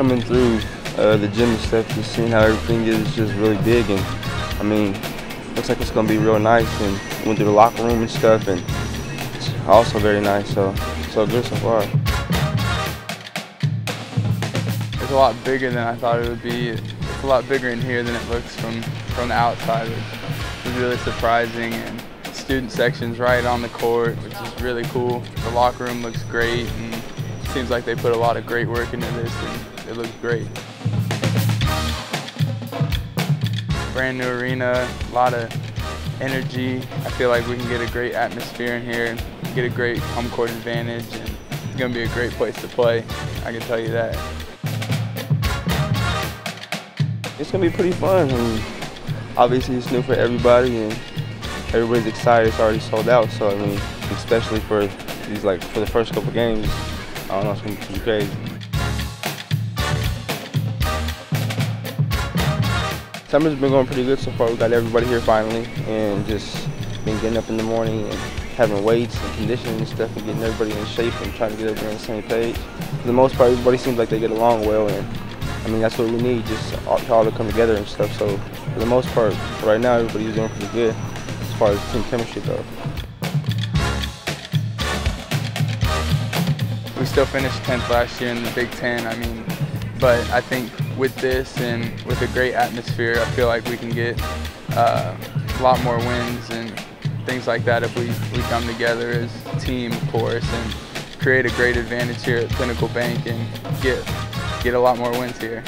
coming through the gym and stuff, just seeing how everything is just really big, and I mean, looks like it's gonna be real nice. And went through the locker room and stuff, and it's also very nice. So good so far. It's a lot bigger than I thought it would be. It's a lot bigger in here than it looks from the outside, which is really surprising. And student section's right on the court, which is really cool. The locker room looks great, and it seems like they put a lot of great work into this, and it looks great. Brand new arena, a lot of energy. I feel like we can get a great atmosphere in here, get a great home court advantage, and it's going to be a great place to play. I can tell you that. It's going to be pretty fun. I mean, obviously it's new for everybody, and everybody's excited. It's already sold out, so I mean, especially for these, like, for the first couple games, I don't know, it's going to be crazy. Summer's been going pretty good so far. We got everybody here finally, and just been getting up in the morning and having weights and conditioning and stuff, and getting everybody in shape and trying to get everybody on the same page. For the most part, everybody seems like they get along well, and I mean, that's what we need, just all to come together and stuff. So for the most part, right now, everybody's doing pretty good as far as team chemistry goes. We still finished 10th last year in the Big Ten. I mean, but I think with this and with a great atmosphere, I feel like we can get a lot more wins and things like that if we come together as a team, of course, and create a great advantage here at Pinnacle Bank and get a lot more wins here.